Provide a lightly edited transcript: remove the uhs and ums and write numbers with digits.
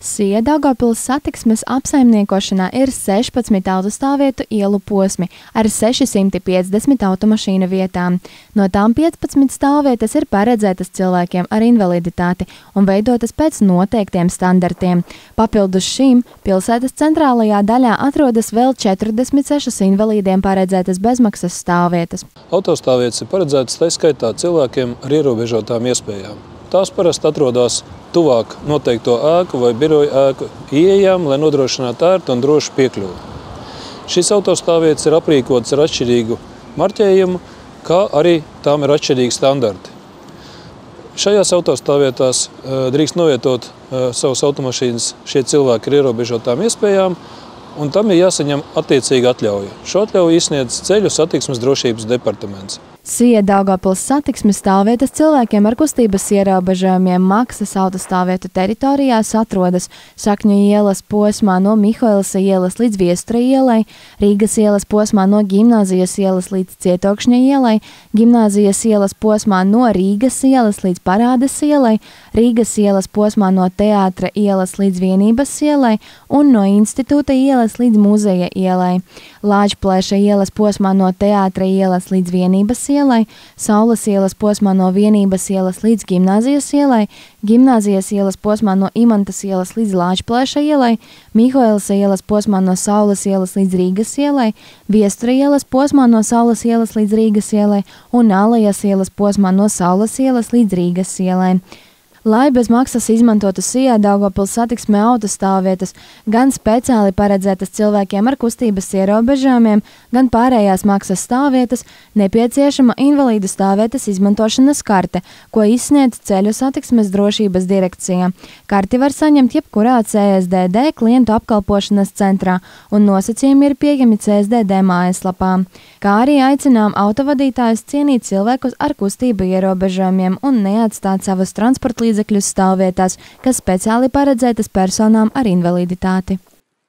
Sija Daugavpils satiksmes apsaimniekošanā ir 16 autostāvvietu ielu posmi ar 650 automašīnu vietām. No tām 15 stāvvietas ir paredzētas cilvēkiem ar invaliditāti un veidotas pēc noteiktiem standartiem. Papildus šīm pilsētas centrālajā daļā atrodas vēl 46 invalīdiem paredzētas bezmaksas stāvvietas. Autostāvvietas ir paredzētas tā skaitā cilvēkiem ar ierobežotām iespējām. Tās parasti atrodas tuvāk noteikto ēku vai biroju ēku ieejām, lai nodrošinātu ērtu un drošu piekļuvi. Šīs autostāvvietas ir aprīkotas ar atšķirīgu marķējumu, kā arī tām ir atšķirīgi standarti. Šajās autostāvvietās drīkst novietot savas automašīnas šie cilvēki ar ierobežotām iespējām, un tam ir jāsaņem attiecīga atļauja. Šo atļauju izsniedz Ceļu satiksmes drošības departaments. Sija Daugavpils satiksmes stāvvietas cilvēkiem ar kustības ierobežojumiem maksas autostāvvietu teritorijās atrodas Sakņu ielas posmā no Mihailsa ielas līdz Viestra ielai, Rīgas ielas posmā no Gimnāzijas ielas līdz Cietokšņa ielai, Gimnāzijas ielas posmā no Rīgas ielas līdz Parādes ielai, Rīgas ielas posmā no Teātra ielas līdz Vienības ielai un no Institūta ielas līdz Muzeja ielai, Lāčplēša ielas posmā no Teātra ielas līdz Vienības ielai, Saules ielas posmā no Vienības ielas līdz Gimnāzijas ielai, Gimnāzijas ielas posmā no Imantas ielas līdz Lāčplēša ielai, Mihailsa ielas posmā no Saules ielas līdz Rīgas ielai, Viestra ielas posmā no Saules ielas līdz Rīgas ielai un Alejas ielas posmā no Saules ielas līdz Rīgas ielai. Lai bez maksas izmantotu Sija Daugavpils satiksmē autostāvvietas, gan speciāli paredzētas cilvēkiem ar kustības ierobežojumiem, gan pārējās maksas stāvvietas, nepieciešama invalīdu stāvvietas izmantošanas karte, ko izsniedz Ceļu satiksmes drošības direkcija. Karti var saņemt jebkurā CSDD klientu apkalpošanas centrā, un nosacījumi ir pieejami CSDD mājaslapā. Kā arī aicinām autovadītājus cienīt cilvēkus ar kustību ierobežojumiem un neatstāt savus transporta līdzekļus stāvvietās, kas speciāli paredzētas personām ar invaliditāti.